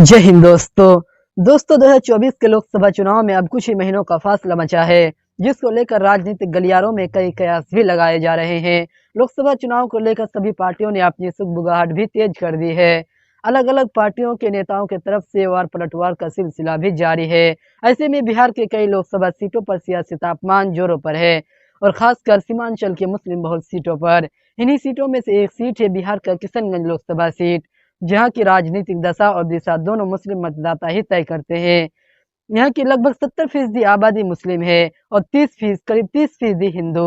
जय हिंद दोस्तों 2024 के लोकसभा चुनाव में अब कुछ ही महीनों का फासला बचा है, जिसको लेकर राजनीतिक गलियारों में कई कयास भी लगाए जा रहे हैं। लोकसभा चुनाव को लेकर सभी पार्टियों ने अपनी सुगबुगाहट भी तेज कर दी है। अलग अलग पार्टियों के नेताओं की तरफ से वार पलटवार का सिलसिला भी जारी है। ऐसे में बिहार के कई लोकसभा सीटों पर सियासी तापमान जोरों पर है और खासकर सीमांचल के मुस्लिम बहुल सीटों पर। इन्हीं सीटों में से एक सीट है बिहार का किशनगंज लोकसभा सीट, जहां की राजनीतिक दशा और दिशा दोनों मुस्लिम मतदाता ही तय करते हैं। यहाँ की लगभग 70% आबादी मुस्लिम है और करीब 30% हिंदू।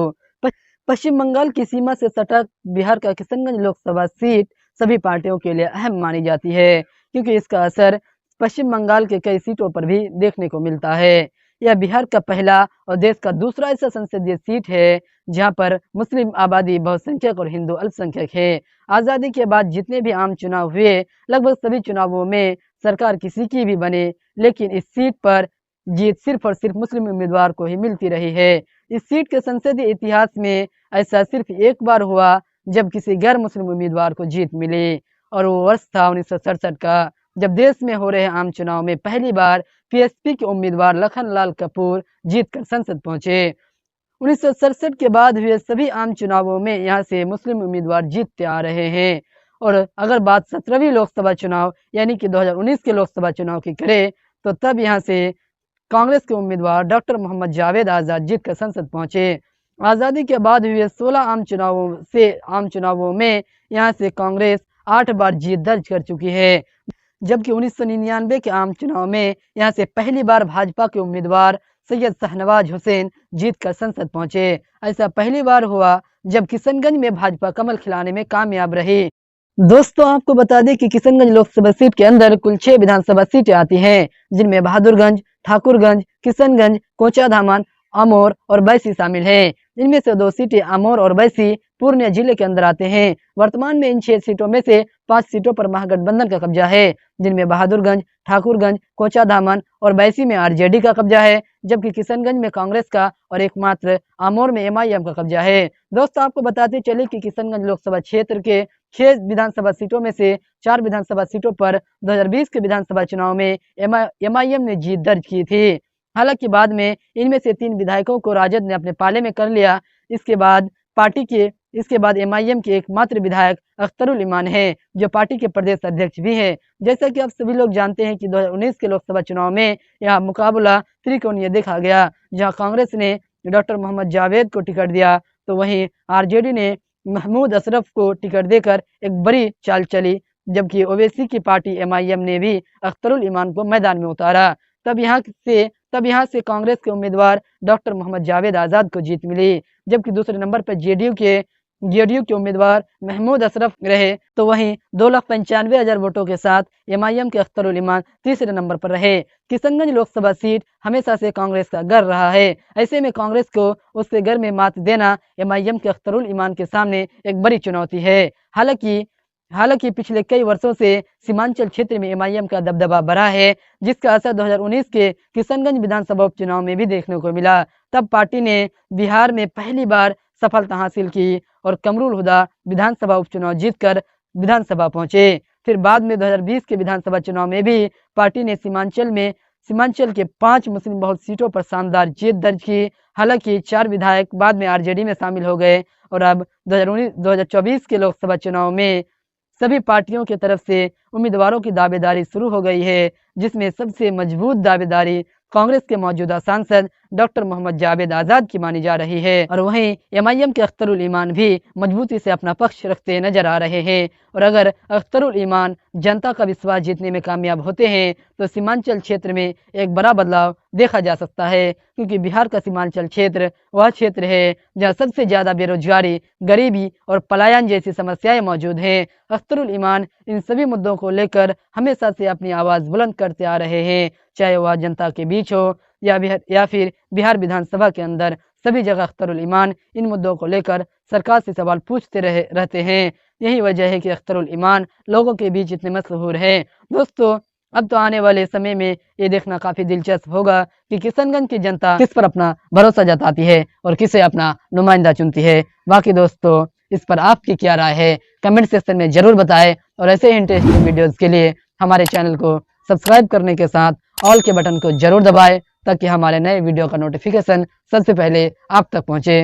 पश्चिम बंगाल की सीमा से सटा बिहार का किशनगंज लोकसभा सीट सभी पार्टियों के लिए अहम मानी जाती है, क्योंकि इसका असर पश्चिम बंगाल के कई सीटों पर भी देखने को मिलता है। यह बिहार का पहला और देश का दूसरा ऐसा संसदीय सीट है जहां पर मुस्लिम आबादी बहुसंख्यक और हिंदू अल्पसंख्यक है। आजादी के बाद जितने भी आम चुनाव हुए, लगभग सभी चुनावों में सरकार किसी की भी बने, लेकिन इस सीट पर जीत सिर्फ और सिर्फ मुस्लिम उम्मीदवार को ही मिलती रही है। इस सीट के संसदीय इतिहास में ऐसा सिर्फ एक बार हुआ जब किसी गैर मुस्लिम उम्मीदवार को जीत मिली, और वो वर्ष था 1967 का, जब देश में हो रहे आम चुनाव में पहली बार पीएसपी के उम्मीदवार लखनलाल कपूर जीतकर संसद पहुंचे। 1967 के बाद हुए सभी आम चुनावों में यहाँ से मुस्लिम उम्मीदवार जीतते आ रहे हैं। और अगर बात 17वीं लोकसभा चुनाव यानी कि 2019 के लोकसभा चुनाव की करें, तो तब यहाँ से कांग्रेस के उम्मीदवार डॉक्टर मोहम्मद जावेद आजाद जीतकर संसद पहुंचे। आज़ादी के बाद हुए 16 आम चुनावों में यहाँ से कांग्रेस 8 बार जीत दर्ज कर चुकी है, जबकि 1999 के आम चुनाव में यहाँ से पहली बार भाजपा के उम्मीदवार सैयद शाहनवाज हुसैन जीतकर संसद पहुंचे। ऐसा पहली बार हुआ जब किशनगंज में भाजपा कमल खिलाने में कामयाब रही। दोस्तों, आपको बता दें कि किशनगंज लोकसभा सीट के अंदर कुल 6 विधानसभा सीटें आती हैं, जिनमें बहादुरगंज, ठाकुरगंज, किशनगंज, कोचाधामन, अमोर और बैसी शामिल हैं। इनमें से 2 सीटें अमोर और बैसी पूर्णिया जिले के अंदर आते हैं। वर्तमान में इन 6 सीटों में से 5 सीटों पर महागठबंधन का कब्जा है, जिनमें बहादुरगंज, ठाकुरगंज, कोचाधामन और बैसी में आरजेडी का कब्जा है, जबकि किशनगंज में कांग्रेस का और एकमात्र अमोर में एमआईएम का कब्जा है। दोस्तों, आपको बताते चले कि किशनगंज लोकसभा क्षेत्र के 6 विधानसभा सीटों में से 4 विधानसभा सीटों पर 2020 के विधानसभा चुनाव में एमआईएम ने जीत दर्ज की थी। हालांकि बाद में इनमें से 3 विधायकों को राजद ने अपने पाले में कर लिया। इसके बाद एमआईएम के एकमात्र विधायक अख्तरुल इमान है, जो पार्टी के प्रदेश अध्यक्ष भी हैं। जैसा कि आप सभी लोग जानते हैं कि 2019 के लोकसभा चुनाव में यह मुकाबला त्रिकोणीय देखा गया, जहां कांग्रेस ने डॉक्टर मोहम्मद जावेद को टिकट दिया, तो वहीं आरजेडी ने महमूद अशरफ को टिकट देकर एक बड़ी चाल चली, जबकि ओवैसी की पार्टी एमआईएम ने भी अख्तरुल इमान को मैदान में उतारा। तब यहाँ से कांग्रेस के उम्मीदवार डॉक्टर मोहम्मद जावेद आजाद को जीत मिली, जबकि दूसरे नंबर पर जेडीयू के उम्मीदवार महमूद अशरफ रहे, तो वहीं 2,95,000 वोटों के साथ एमआईएम के अख्तरुल इमान तीसरे नंबर पर रहे। किशनगंज लोकसभा सीट हमेशा से कांग्रेस का गर्व रहा है। ऐसे में कांग्रेस को उसके घर में मात देना एमआईएम के अख्तरुल इमान के सामने एक बड़ी चुनौती है। हालांकि पिछले कई वर्षों से सीमांचल क्षेत्र में एमआईएम का दबदबा बढ़ा है, जिसका असर 2019 के किशनगंज विधानसभा उपचुनाव में भी देखने को मिला। तब पार्टी ने बिहार में पहली बार सफलता हासिल की और कमरुल हुदा विधानसभा उपचुनाव जीतकर विधानसभा पहुंचे। फिर बाद में 2020 के विधानसभा चुनाव में भी पार्टी ने सीमांचल के 5 मुस्लिम बहुल सीटों पर शानदार जीत दर्ज की। हालांकि 4 विधायक बाद में आरजेडी में शामिल हो गए और अब 2024 के लोकसभा चुनाव में सभी पार्टियों की तरफ से उम्मीदवारों की दावेदारी शुरू हो गई है, जिसमें सबसे मजबूत दावेदारी कांग्रेस के मौजूदा सांसद डॉक्टर मोहम्मद जावेद आजाद की मानी जा रही है, और वहीं एमआईएम के अख्तरुल इमान भी मजबूती से अपना पक्ष रखते नजर आ रहे हैं। और अगर अख्तरुल इमान जनता का विश्वास जीतने में कामयाब होते हैं, तो सीमांचल क्षेत्र में एक बड़ा बदलाव देखा जा सकता है, क्योंकि बिहार का सीमांचल क्षेत्र वह क्षेत्र है जहाँ सबसे ज्यादा बेरोजगारी, गरीबी और पलायन जैसी समस्याएं मौजूद हैं। अख्तरुल इमान इन सभी मुद्दों को लेकर हमेशा से अपनी आवाज बुलंद करते आ रहे हैं, चाहे वह जनता के बीच हो या फिर बिहार विधानसभा के अंदर। सभी जगह अख्तरुल इमान इन मुद्दों को लेकर सरकार से सवाल पूछते रहते हैं। यही वजह है कि अख्तरुल इमान लोगों के बीच इतने मशहूर हैं। दोस्तों, अब तो आने वाले समय में ये देखना काफी दिलचस्प होगा कि किशनगंज की जनता किस पर अपना भरोसा जताती है और किसे अपना नुमाइंदा चुनती है। बाकी दोस्तों, इस पर आपकी क्या राय है, कमेंट सेक्शन में जरूर बताएं, और ऐसे ही इंटरेस्टिंग वीडियोस के लिए हमारे चैनल को सब्सक्राइब करने के साथ ऑल के बटन को जरूर दबाएं ताकि हमारे नए वीडियो का नोटिफिकेशन सबसे पहले आप तक पहुंचे।